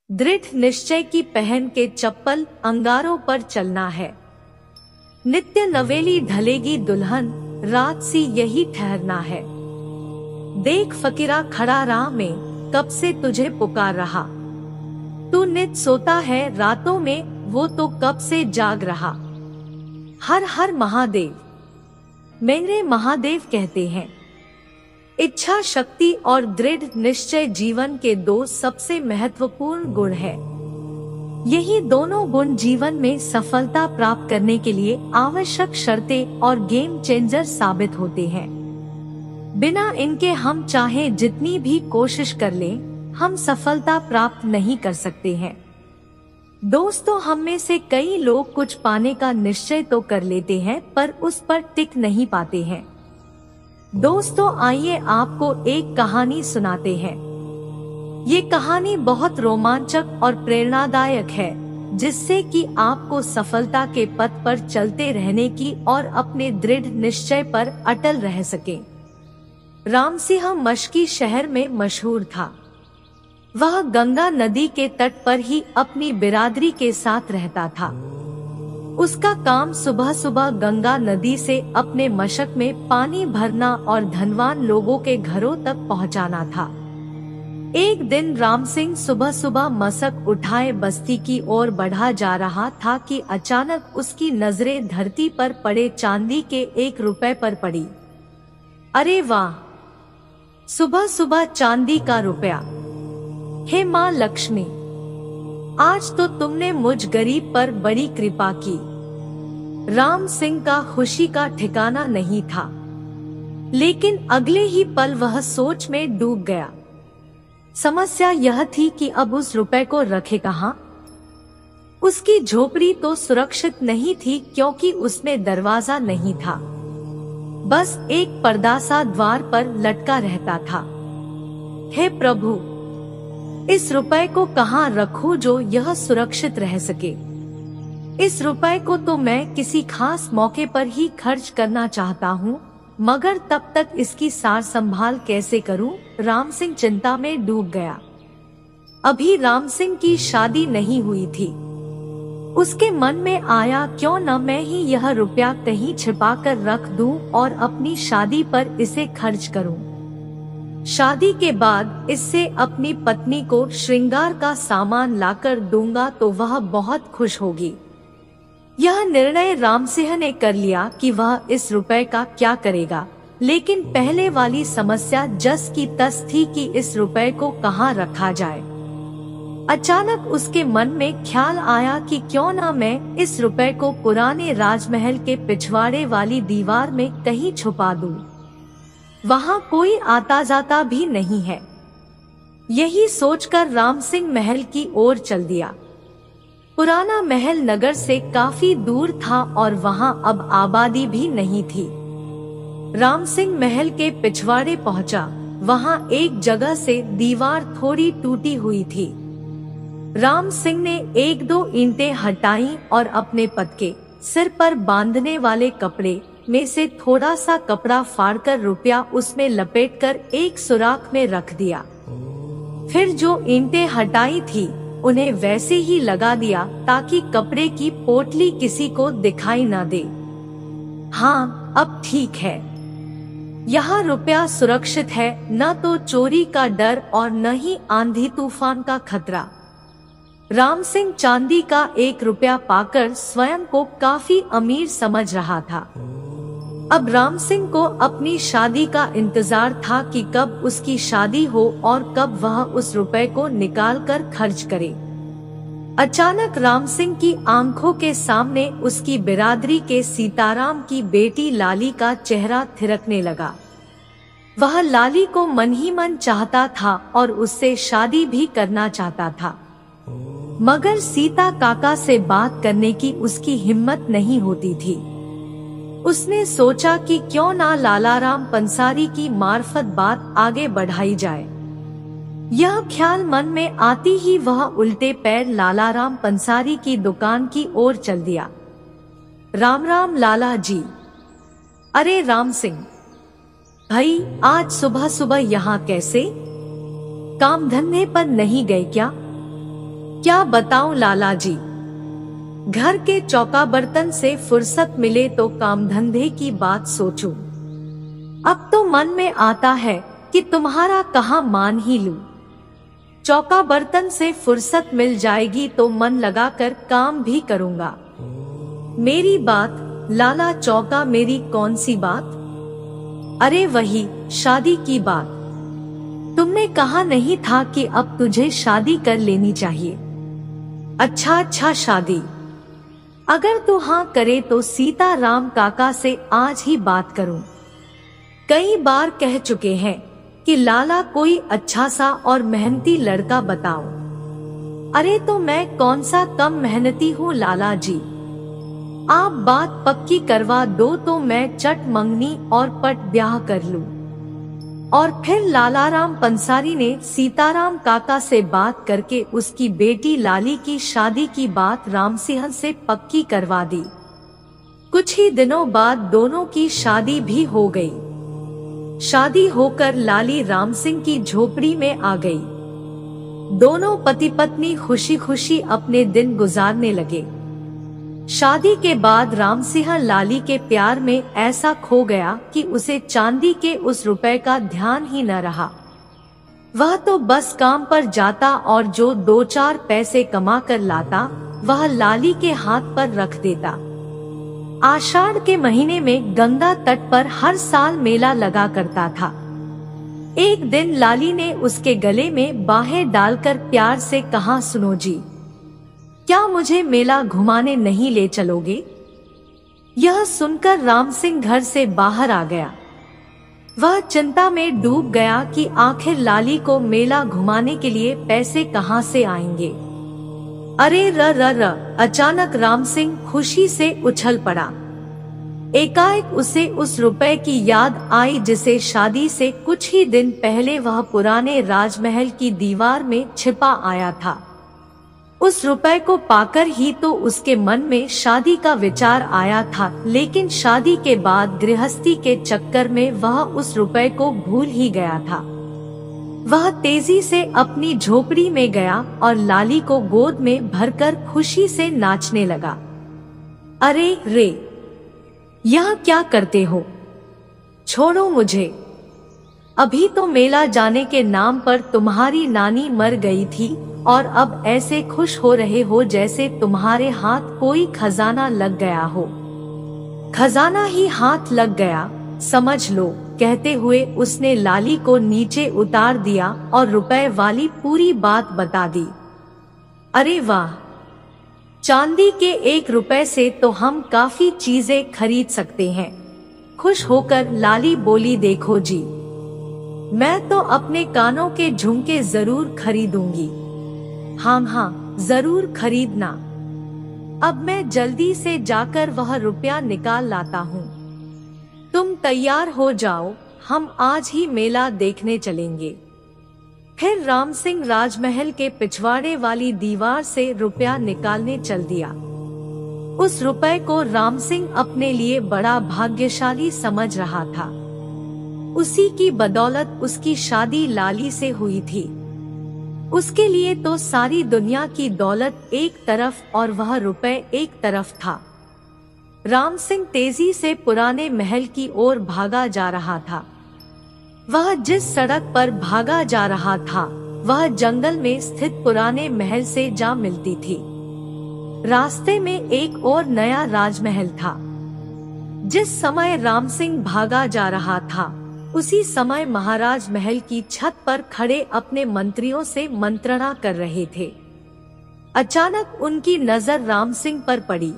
दृढ़ निश्चय की पहन के चप्पल अंगारों पर चलना है। नित्य नवेली ढलेगी दुल्हन, रात सी यही ठहरना है। देख फकीरा खड़ा राह में, कब से तुझे पुकार रहा। तू नित सोता है रातों में, वो तो कब से जाग रहा। हर हर महादेव। मेरे महादेव कहते हैं, इच्छा शक्ति और दृढ़ निश्चय जीवन के दो सबसे महत्वपूर्ण गुण हैं। यही दोनों गुण जीवन में सफलता प्राप्त करने के लिए आवश्यक शर्तें और गेम चेंजर साबित होते हैं। बिना इनके हम चाहे जितनी भी कोशिश कर लें, हम सफलता प्राप्त नहीं कर सकते हैं। दोस्तों, हम में से कई लोग कुछ पाने का निश्चय तो कर लेते हैं, पर उस पर टिक नहीं पाते हैं। दोस्तों, आइए आपको एक कहानी सुनाते हैं। ये कहानी बहुत रोमांचक और प्रेरणादायक है, जिससे कि आपको सफलता के पथ पर चलते रहने की और अपने दृढ़ निश्चय पर अटल रह सके। रामसिंह मशकी शहर में मशहूर था। वह गंगा नदी के तट पर ही अपनी बिरादरी के साथ रहता था। उसका काम सुबह सुबह गंगा नदी से अपने मशक में पानी भरना और धनवान लोगों के घरों तक पहुंचाना था। एक दिन रामसिंह सुबह सुबह मशक उठाए बस्ती की ओर बढ़ा जा रहा था कि अचानक उसकी नजरें धरती पर पड़े चांदी के 1 रुपए पर पड़ी। अरे वाह, सुबह सुबह चांदी का रुपया! हे माँ लक्ष्मी, आज तो तुमने मुझ गरीब पर बड़ी कृपा की। राम सिंह का खुशी का ठिकाना नहीं था, लेकिन अगले ही पल वह सोच में डूब गया। समस्या यह थी कि अब उस रुपए को रखे कहाँ। उसकी झोपड़ी तो सुरक्षित नहीं थी, क्योंकि उसमें दरवाजा नहीं था। बस एक पर्दा सा द्वार पर लटका रहता था। हे प्रभु, इस रुपए को कहाँ रखूं जो यह सुरक्षित रह सके। इस रुपए को तो मैं किसी खास मौके पर ही खर्च करना चाहता हूँ, मगर तब तक इसकी सार संभाल कैसे करूँ। रामसिंह चिंता में डूब गया। अभी रामसिंह की शादी नहीं हुई थी। उसके मन में आया, क्यों न मैं ही यह रुपया कहीं छिपा कर रख दूं और अपनी शादी पर इसे खर्च करूं। शादी के बाद इससे अपनी पत्नी को श्रृंगार का सामान लाकर दूंगा तो वह बहुत खुश होगी। यह निर्णय रामसिंह ने कर लिया कि वह इस रुपए का क्या करेगा, लेकिन पहले वाली समस्या जस की तस थी कि इस रुपए को कहाँ रखा जाए। अचानक उसके मन में ख्याल आया कि क्यों न मैं इस रुपए को पुराने राजमहल के पिछवाड़े वाली दीवार में कहीं छुपा दूं। वहाँ कोई आता जाता भी नहीं है। यही सोचकर रामसिंह महल की ओर चल दिया। पुराना महल नगर से काफी दूर था और वहाँ अब आबादी भी नहीं थी। रामसिंह महल के पिछवाड़े पहुँचा। वहाँ एक जगह से दीवार थोड़ी टूटी हुई थी। राम सिंह ने 1-2 ईंटें हटाई और अपने पत्के सिर पर बांधने वाले कपड़े में से थोड़ा सा कपड़ा फाड़कर रुपया उसमें लपेटकर एक सुराख में रख दिया। फिर जो ईंटें हटाई थी उन्हें वैसे ही लगा दिया ताकि कपड़े की पोटली किसी को दिखाई न दे। हाँ, अब ठीक है। यहाँ रुपया सुरक्षित है, न तो चोरी का डर और न ही आंधी तूफान का खतरा। रामसिंह चांदी का 1 रुपया पाकर स्वयं को काफी अमीर समझ रहा था। अब रामसिंह को अपनी शादी का इंतजार था कि कब उसकी शादी हो और कब वह उस रुपए को निकालकर खर्च करे। अचानक रामसिंह की आंखों के सामने उसकी बिरादरी के सीताराम की बेटी लाली का चेहरा थिरकने लगा। वह लाली को मन ही मन चाहता था और उससे शादी भी करना चाहता था, मगर सीता काका से बात करने की उसकी हिम्मत नहीं होती थी। उसने सोचा कि क्यों ना लालाराम पंसारी की मार्फत बात आगे बढ़ाई जाए। यह ख्याल मन में आती ही वह उल्टे पैर लालाराम पंसारी की दुकान की ओर चल दिया। राम राम लाला जी। अरे राम सिंह भाई, आज सुबह सुबह यहाँ कैसे? काम धंधे पर नहीं गए क्या? क्या बताऊं लाला जी, घर के चौका बर्तन से फुर्सत मिले तो काम धंधे की बात सोचूं। अब तो मन में आता है कि तुम्हारा कहाँ मान ही लूं। चौका बर्तन से फुर्सत मिल जाएगी तो मन लगाकर काम भी करूंगा। मेरी बात लाला चौका, मेरी कौन सी बात? अरे वही शादी की बात। तुमने कहा नहीं था कि अब तुझे शादी कर लेनी चाहिए? अच्छा शादी। अगर तू हाँ करे तो सीताराम काका से आज ही बात करूं। कई बार कह चुके हैं कि लाला कोई अच्छा सा और मेहनती लड़का बताओ। अरे तो मैं कौन सा कम मेहनती हूँ लाला जी। आप बात पक्की करवा दो तो मैं चट मंगनी और पट ब्याह कर लूं। और फिर लालाराम पंसारी ने सीताराम काका से बात करके उसकी बेटी लाली की शादी की बात रामसिंह से पक्की करवा दी। कुछ ही दिनों बाद दोनों की शादी भी हो गई। शादी होकर लाली रामसिंह की झोपड़ी में आ गई। दोनों पति पत्नी खुशी खुशी अपने दिन गुजारने लगे। शादी के बाद रामसिंह लाली के प्यार में ऐसा खो गया कि उसे चांदी के उस रुपए का ध्यान ही न रहा। वह तो बस काम पर जाता और जो 2-4 पैसे कमा कर लाता वह लाली के हाथ पर रख देता। आषाढ़ के महीने में गंगा तट पर हर साल मेला लगा करता था। एक दिन लाली ने उसके गले में बाहें डालकर प्यार से कहा, सुनो जी, क्या मुझे मेला घुमाने नहीं ले चलोगे? यह सुनकर रामसिंह घर से बाहर आ गया। वह चिंता में डूब गया कि आखिर लाली को मेला घुमाने के लिए पैसे कहां से आएंगे। अरे र अचानक रामसिंह खुशी से उछल पड़ा। एकाएक उसे उस रुपए की याद आई जिसे शादी से कुछ ही दिन पहले वह पुराने राजमहल की दीवार में छिपा आया था। उस रुपए को पाकर ही तो उसके मन में शादी का विचार आया था, लेकिन शादी के बाद गृहस्थी के चक्कर में वह उस रुपए को भूल ही गया था। वह तेजी से अपनी झोपड़ी में गया और लाली को गोद में भरकर खुशी से नाचने लगा। अरे रे, यह क्या करते हो? छोड़ो मुझे। अभी तो मेला जाने के नाम पर तुम्हारी नानी मर गई थी और अब ऐसे खुश हो रहे हो जैसे तुम्हारे हाथ कोई खजाना लग गया हो। खजाना ही हाथ लग गया समझ लो, कहते हुए उसने लाली को नीचे उतार दिया और रुपए वाली पूरी बात बता दी। अरे वाह, चांदी के 1 रुपए से तो हम काफी चीजें खरीद सकते हैं। खुश होकर लाली बोली, देखो जी, मैं तो अपने कानों के झुमके जरूर खरीदूंगी। हाँ जरूर खरीदना। अब मैं जल्दी से जाकर वह रुपया निकाल लाता हूँ। तुम तैयार हो जाओ, हम आज ही मेला देखने चलेंगे। फिर रामसिंह राजमहल के पिछवाड़े वाली दीवार से रुपया निकालने चल दिया। उस रुपए को रामसिंह अपने लिए बड़ा भाग्यशाली समझ रहा था। उसी की बदौलत उसकी शादी लाली से हुई थी। उसके लिए तो सारी दुनिया की दौलत एक तरफ और वह रुपए एक तरफ था। रामसिंह तेजी से पुराने महल की ओर भागा जा रहा था। वह जिस सड़क पर भागा जा रहा था वह जंगल में स्थित पुराने महल से जा मिलती थी। रास्ते में एक और नया राजमहल था। जिस समय रामसिंह भागा जा रहा था उसी समय महाराज महल की छत पर खड़े अपने मंत्रियों से मंत्रणा कर रहे थे। अचानक उनकी नजर रामसिंह पर पड़ी।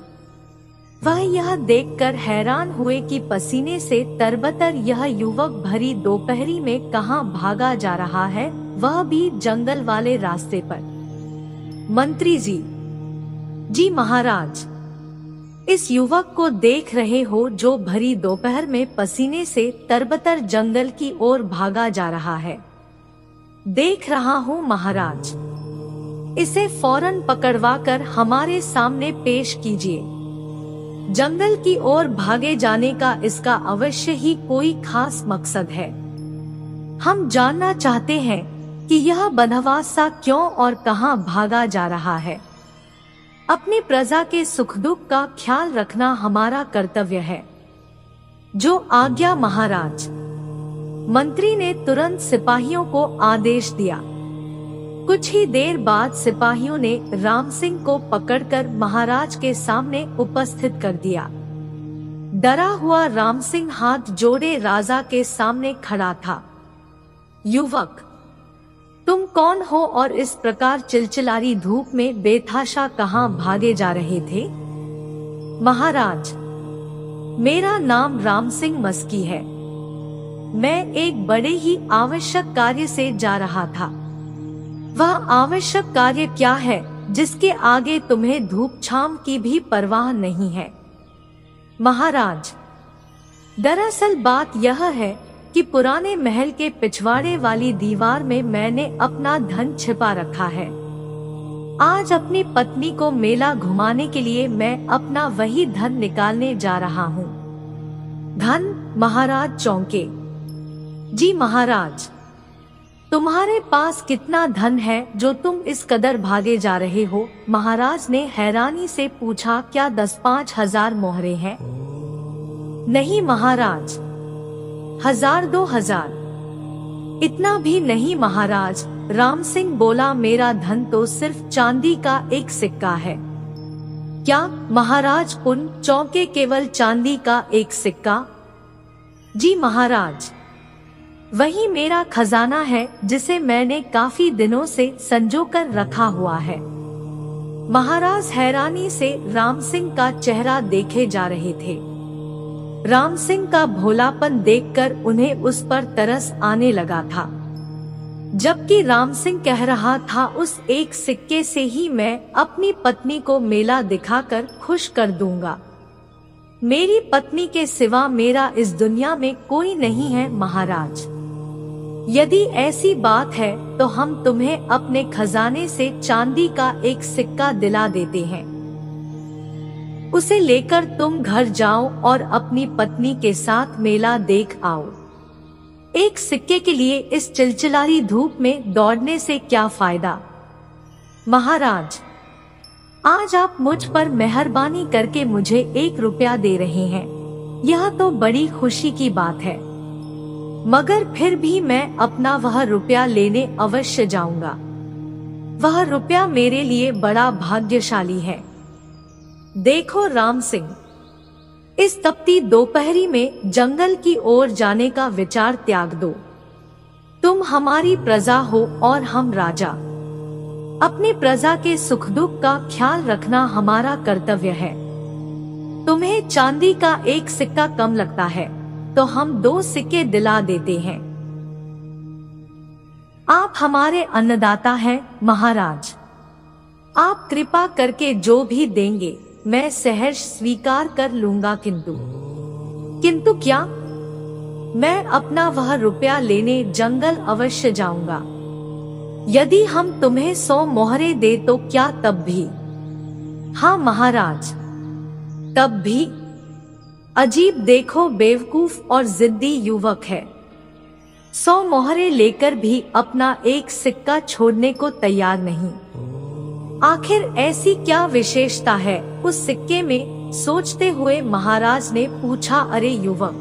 वह यह देखकर हैरान हुए कि पसीने से तरबतर यह युवक भरी दोपहरी में कहां भागा जा रहा है, वह भी जंगल वाले रास्ते पर। मंत्री जी महाराज, इस युवक को देख रहे हो जो भरी दोपहर में पसीने से तरबतर जंगल की ओर भागा जा रहा है? देख रहा हूँ महाराज। इसे फौरन पकड़वाकर हमारे सामने पेश कीजिए। जंगल की ओर भागे जाने का इसका अवश्य ही कोई खास मकसद है। हम जानना चाहते हैं कि यह बंधवा सा क्यों और कहां भागा जा रहा है। अपनी प्रजा के सुख दुख का ख्याल रखना हमारा कर्तव्य है। जो आज्ञा महाराज। मंत्री ने तुरंत सिपाहियों को आदेश दिया। कुछ ही देर बाद सिपाहियों ने राम सिंह को पकड़कर महाराज के सामने उपस्थित कर दिया। डरा हुआ राम सिंह हाथ जोड़े राजा के सामने खड़ा था। युवक, तुम कौन हो और इस प्रकार चिलचिलारी धूप में बेतहाशा कहां भागे जा रहे थे? महाराज, मेरा नाम राम सिंह मस्की है। मैं एक बड़े ही आवश्यक कार्य से जा रहा था। वह आवश्यक कार्य क्या है जिसके आगे तुम्हें धूप छांव की भी परवाह नहीं है? महाराज, दरअसल बात यह है कि पुराने महल के पिछवाड़े वाली दीवार में मैंने अपना धन छिपा रखा है। आज अपनी पत्नी को मेला घुमाने के लिए मैं अपना वही धन निकालने जा रहा हूँ। धन? महाराज चौंके। जी महाराज, तुम्हारे पास कितना धन है जो तुम इस कदर भागे जा रहे हो? महाराज ने हैरानी से पूछा। क्या 10-5 हजार मोहरे हैं? नहीं महाराज, 1000-2000। इतना भी नहीं महाराज, राम सिंह बोला। मेरा धन तो सिर्फ चांदी का एक सिक्का है। क्या? महाराज पुन चौंके। केवल चांदी का एक सिक्का? जी महाराज, वही मेरा खजाना है जिसे मैंने काफी दिनों से संजो कर रखा हुआ है। महाराज हैरानी से राम सिंह का चेहरा देखे जा रहे थे। राम सिंह का भोलापन देखकर उन्हें उस पर तरस आने लगा था। जबकि राम सिंह कह रहा था, उस एक सिक्के से ही मैं अपनी पत्नी को मेला दिखाकर खुश कर दूंगा। मेरी पत्नी के सिवा मेरा इस दुनिया में कोई नहीं है महाराज। यदि ऐसी बात है तो हम तुम्हें अपने खजाने से चांदी का एक सिक्का दिला देते हैं। उसे लेकर तुम घर जाओ और अपनी पत्नी के साथ मेला देख आओ। एक सिक्के के लिए इस चिलचिलारी धूप में दौड़ने से क्या फायदा? महाराज, आज आप मुझ पर मेहरबानी करके मुझे 1 रुपया दे रहे हैं। यह तो बड़ी खुशी की बात है, मगर फिर भी मैं अपना वह रुपया लेने अवश्य जाऊंगा। वह रुपया मेरे लिए बड़ा भाग्यशाली है। देखो राम सिंह, इस तपती दोपहरी में जंगल की ओर जाने का विचार त्याग दो। तुम हमारी प्रजा हो और हम राजा। अपनी प्रजा के सुख दुख का ख्याल रखना हमारा कर्तव्य है। तुम्हें चांदी का एक सिक्का कम लगता है तो हम 2 सिक्के दिला देते हैं। आप हमारे अन्नदाता हैं महाराज। आप कृपा करके जो भी देंगे मैं सहर्ष स्वीकार कर लूंगा। किंतु क्या? मैं अपना वह रुपया लेने जंगल अवश्य जाऊंगा। यदि हम तुम्हें 100 मोहरे दे तो क्या तब भी? हाँ महाराज, तब भी। अजीब, देखो बेवकूफ और जिद्दी युवक है। 100 मोहरे लेकर भी अपना एक सिक्का छोड़ने को तैयार नहीं। आखिर ऐसी क्या विशेषता है उस सिक्के में? सोचते हुए महाराज ने पूछा, अरे युवक,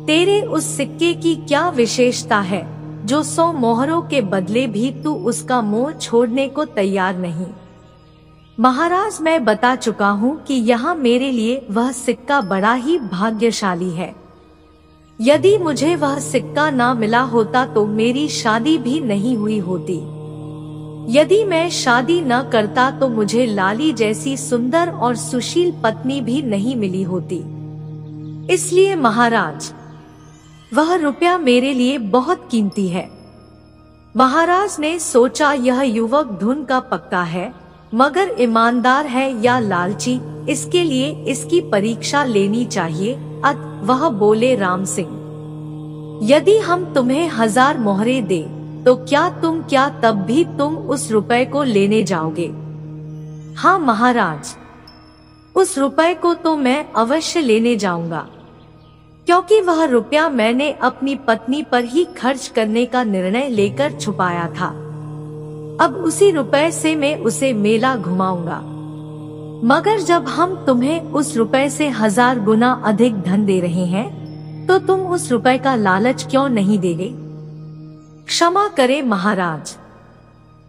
तेरे उस सिक्के की क्या विशेषता है जो 100 मोहरों के बदले भी तू उसका मोह छोड़ने को तैयार नहीं? महाराज, मैं बता चुका हूँ कि यहाँ मेरे लिए वह सिक्का बड़ा ही भाग्यशाली है। यदि मुझे वह सिक्का ना मिला होता तो मेरी शादी भी नहीं हुई होती। यदि मैं शादी न करता तो मुझे लाली जैसी सुंदर और सुशील पत्नी भी नहीं मिली होती। इसलिए महाराज, वह रुपया मेरे लिए बहुत कीमती है। महाराज ने सोचा, यह युवक धुन का पक्का है, मगर ईमानदार है या लालची, इसके लिए इसकी परीक्षा लेनी चाहिए। वह बोले, राम सिंह, यदि हम तुम्हें 1000 मोहरे दे तो क्या तब भी तुम उस रुपए को लेने जाओगे? हाँ महाराज, उस रुपए को तो मैं अवश्य लेने जाऊंगा। क्योंकि वह रुपया मैंने अपनी पत्नी पर ही खर्च करने का निर्णय लेकर छुपाया था। अब उसी रुपए से मैं उसे मेला घुमाऊंगा। मगर जब हम तुम्हें उस रुपए से 1000 गुना अधिक धन दे रहे हैं, तो तुम उस रुपए का लालच क्यों नहीं देगे? क्षमा करें महाराज,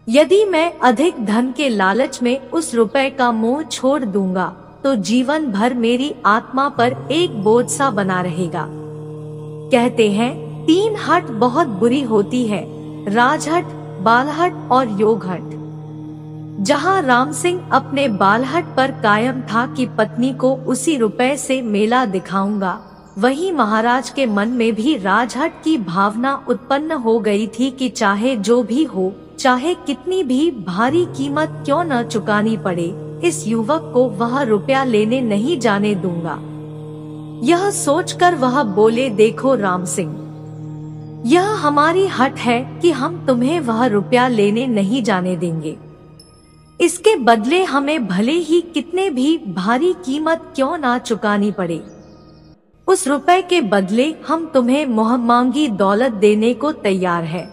यदि मैं अधिक धन के लालच में उस रुपए का मोह छोड़ दूंगा, तो जीवन भर मेरी आत्मा पर एक बोझ सा बना रहेगा। कहते हैं 3 हट बहुत बुरी होती है, राजहट, बालहट और योगहट। जहां राम सिंह अपने बालहट पर कायम था कि पत्नी को उसी रुपए से मेला दिखाऊंगा, वहीं महाराज के मन में भी राजहट की भावना उत्पन्न हो गई थी कि चाहे जो भी हो, चाहे कितनी भी भारी कीमत क्यों न चुकानी पड़े, इस युवक को वह रुपया लेने नहीं जाने दूंगा। यह सोचकर वह बोले, देखो राम सिंह, यह हमारी हट है कि हम तुम्हें वह रुपया लेने नहीं जाने देंगे। इसके बदले हमें भले ही कितने भी भारी कीमत क्यों ना चुकानी पड़े, उस रुपए के बदले हम तुम्हें मुँह मांगी दौलत देने को तैयार है।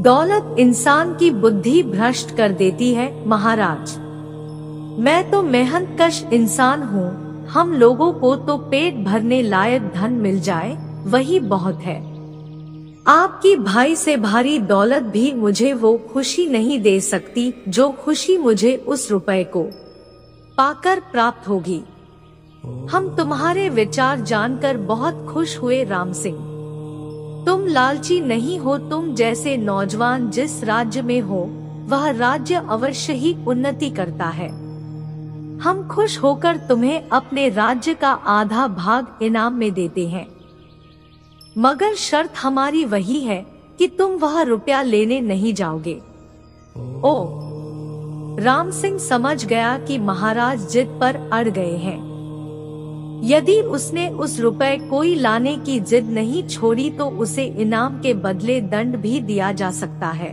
दौलत इंसान की बुद्धि भ्रष्ट कर देती है महाराज। मैं तो मेहनतकश इंसान हूँ, हम लोगों को तो पेट भरने लायक धन मिल जाए वही बहुत है। आपकी भाई से भारी दौलत भी मुझे वो खुशी नहीं दे सकती जो खुशी मुझे उस रुपए को पाकर प्राप्त होगी। हम तुम्हारे विचार जानकर बहुत खुश हुए राम सिंह। तुम लालची नहीं हो, तुम जैसे नौजवान जिस राज्य में हो वह राज्य अवश्य ही उन्नति करता है। हम खुश होकर तुम्हें अपने राज्य का आधा भाग इनाम में देते हैं, मगर शर्त हमारी वही है कि तुम वह रुपया लेने नहीं जाओगे। ओ, राम सिंह समझ गया कि महाराज जिद पर अड़ गए हैं। यदि उसने उस रुपए कोई लाने की जिद नहीं छोड़ी तो उसे इनाम के बदले दंड भी दिया जा सकता है।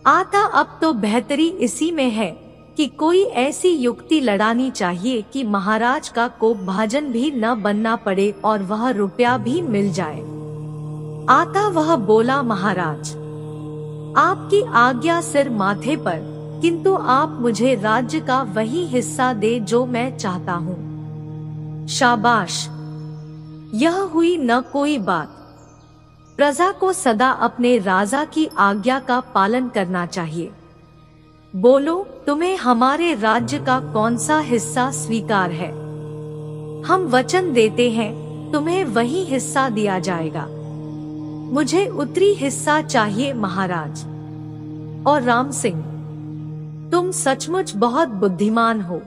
आता अब तो बेहतरी इसी में है कि कोई ऐसी युक्ति लड़ानी चाहिए कि महाराज का कोप भाजन भी न बनना पड़े और वह रुपया भी मिल जाए। आता वह बोला, महाराज आपकी आज्ञा सिर माथे पर, किंतु आप मुझे राज्य का वही हिस्सा दे जो मैं चाहता हूँ। शाबाश, यह हुई न कोई बात। प्रजा को सदा अपने राजा की आज्ञा का पालन करना चाहिए। बोलो, तुम्हें हमारे राज्य का कौन सा हिस्सा स्वीकार है? हम वचन देते हैं तुम्हें वही हिस्सा दिया जाएगा। मुझे उत्तरी हिस्सा चाहिए महाराज। और राम सिंह, तुम सचमुच बहुत बुद्धिमान हो।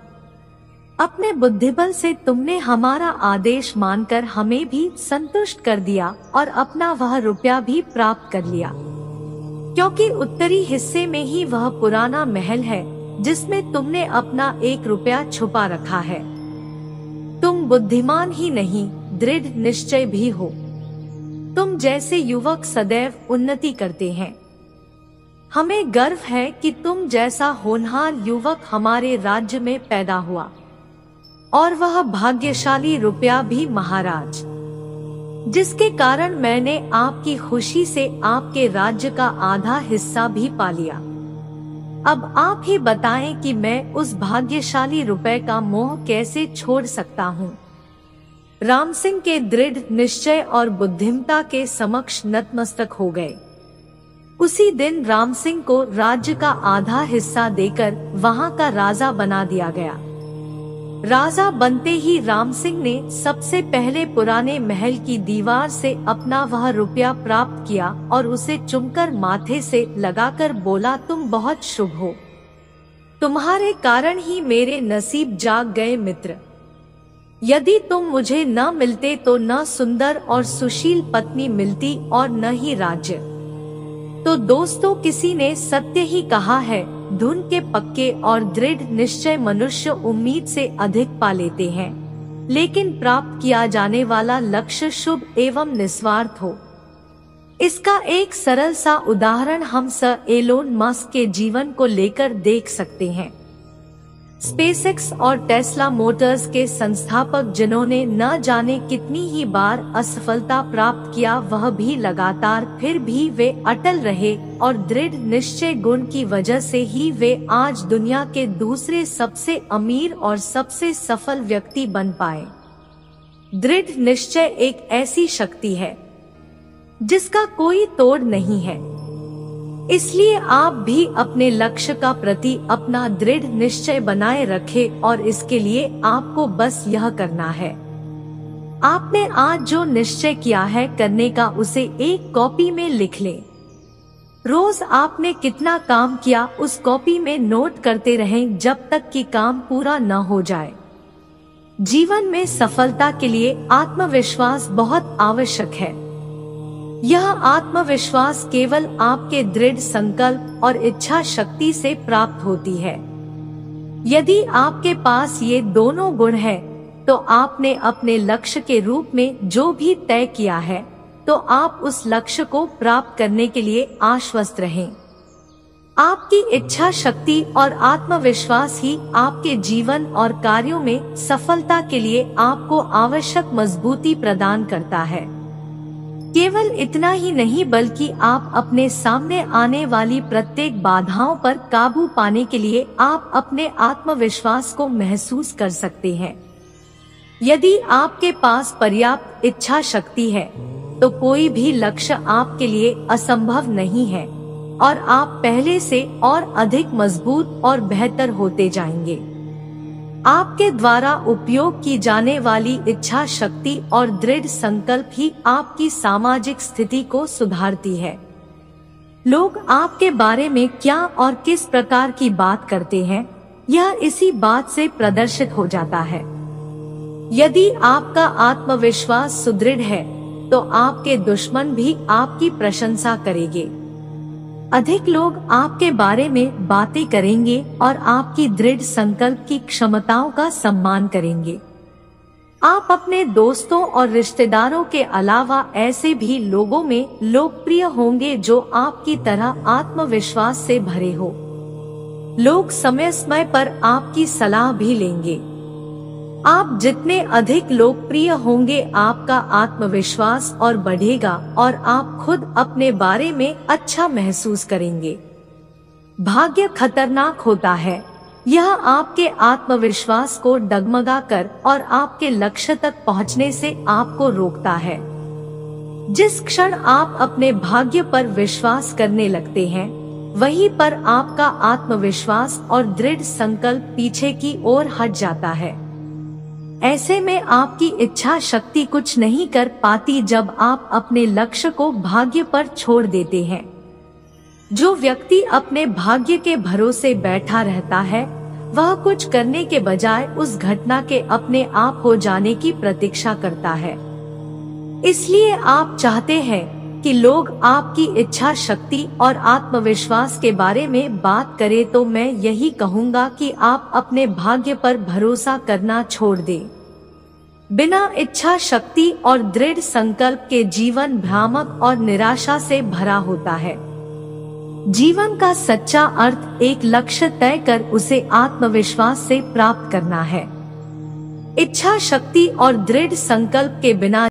अपने बुद्धिबल से तुमने हमारा आदेश मानकर हमें भी संतुष्ट कर दिया और अपना वह रुपया भी प्राप्त कर लिया, क्योंकि उत्तरी हिस्से में ही वह पुराना महल है जिसमें तुमने अपना 1 रुपया छुपा रखा है। तुम बुद्धिमान ही नहीं, दृढ़ निश्चय भी हो। तुम जैसे युवक सदैव उन्नति करते हैं। हमें गर्व है कि तुम जैसा होनहार युवक हमारे राज्य में पैदा हुआ, और वह भाग्यशाली रुपया भी महाराज, जिसके कारण मैंने आपकी खुशी से आपके राज्य का आधा हिस्सा भी पा लिया। अब आप ही बताएं कि मैं उस भाग्यशाली रुपए का मोह कैसे छोड़ सकता हूँ। राम सिंह के दृढ़ निश्चय और बुद्धिमता के समक्ष नतमस्तक हो गए। उसी दिन राम सिंह को राज्य का आधा हिस्सा देकर वहां का राजा बना दिया गया। राजा बनते ही राम सिंह ने सबसे पहले पुराने महल की दीवार से अपना वह रुपया प्राप्त किया और उसे चुमकर माथे से लगाकर बोला, तुम बहुत शुभ हो। तुम्हारे कारण ही मेरे नसीब जाग गए मित्र। यदि तुम मुझे न मिलते तो न सुंदर और सुशील पत्नी मिलती और न ही राज्य। तो दोस्तों, किसी ने सत्य ही कहा है, धुन के पक्के और दृढ़ निश्चय मनुष्य उम्मीद से अधिक पा लेते हैं, लेकिन प्राप्त किया जाने वाला लक्ष्य शुभ एवं निस्वार्थ हो। इसका एक सरल सा उदाहरण हम सर एलोन मस्क के जीवन को लेकर देख सकते हैं। स्पेसएक्स और टेस्ला मोटर्स के संस्थापक जिन्होंने न जाने कितनी ही बार असफलता प्राप्त किया, वह भी लगातार फिर भी वे अटल रहे और दृढ़ निश्चय गुण की वजह से ही वे आज दुनिया के दूसरे सबसे अमीर और सबसे सफल व्यक्ति बन पाए। दृढ़ निश्चय एक ऐसी शक्ति है जिसका कोई तोड़ नहीं है। इसलिए आप भी अपने लक्ष्य का प्रति अपना दृढ़ निश्चय बनाए रखें और इसके लिए आपको बस यह करना है, आपने आज जो निश्चय किया है करने का उसे एक कॉपी में लिख लें। रोज आपने कितना काम किया उस कॉपी में नोट करते रहें जब तक कि काम पूरा न हो जाए। जीवन में सफलता के लिए आत्मविश्वास बहुत आवश्यक है। यह आत्मविश्वास केवल आपके दृढ़ संकल्प और इच्छा शक्ति से प्राप्त होती है। यदि आपके पास ये दोनों गुण हैं, तो आपने अपने लक्ष्य के रूप में जो भी तय किया है, तो आप उस लक्ष्य को प्राप्त करने के लिए आश्वस्त रहें। आपकी इच्छा शक्ति और आत्मविश्वास ही आपके जीवन और कार्यों में सफलता के लिए आपको आवश्यक मजबूती प्रदान करता है। केवल इतना ही नहीं बल्कि आप अपने सामने आने वाली प्रत्येक बाधाओं पर काबू पाने के लिए आप अपने आत्मविश्वास को महसूस कर सकते हैं। यदि आपके पास पर्याप्त इच्छा शक्ति है, तो कोई भी लक्ष्य आपके लिए असंभव नहीं है और आप पहले से और अधिक मजबूत और बेहतर होते जाएंगे। आपके द्वारा उपयोग की जाने वाली इच्छा शक्ति और दृढ़ संकल्प ही आपकी सामाजिक स्थिति को सुधारती है। लोग आपके बारे में क्या और किस प्रकार की बात करते हैं, यह इसी बात से प्रदर्शित हो जाता है। यदि आपका आत्मविश्वास सुदृढ़ है, तो आपके दुश्मन भी आपकी प्रशंसा करेंगे। अधिक लोग आपके बारे में बातें करेंगे और आपकी दृढ़ संकल्प की क्षमताओं का सम्मान करेंगे। आप अपने दोस्तों और रिश्तेदारों के अलावा ऐसे भी लोगों में लोकप्रिय होंगे जो आपकी तरह आत्मविश्वास से भरे हो। लोग समय समय पर आपकी सलाह भी लेंगे। आप जितने अधिक लोकप्रिय होंगे, आपका आत्मविश्वास और बढ़ेगा और आप खुद अपने बारे में अच्छा महसूस करेंगे। भाग्य खतरनाक होता है। यह आपके आत्मविश्वास को डगमगा कर और आपके लक्ष्य तक पहुंचने से आपको रोकता है। जिस क्षण आप अपने भाग्य पर विश्वास करने लगते हैं, वहीं पर आपका आत्मविश्वास और दृढ़ संकल्प पीछे की ओर हट जाता है। ऐसे में आपकी इच्छा शक्ति कुछ नहीं कर पाती जब आप अपने लक्ष्य को भाग्य पर छोड़ देते हैं। जो व्यक्ति अपने भाग्य के भरोसे बैठा रहता है, वह कुछ करने के बजाय उस घटना के अपने आप हो जाने की प्रतीक्षा करता है। इसलिए आप चाहते हैं कि लोग आपकी इच्छा शक्ति और आत्मविश्वास के बारे में बात करें, तो मैं यही कहूँगा कि आप अपने भाग्य पर भरोसा करना छोड़ दें। बिना इच्छा शक्ति और दृढ़ संकल्प के जीवन भ्रामक और निराशा से भरा होता है। जीवन का सच्चा अर्थ एक लक्ष्य तय कर उसे आत्मविश्वास से प्राप्त करना है। इच्छा शक्ति और दृढ़ संकल्प के बिना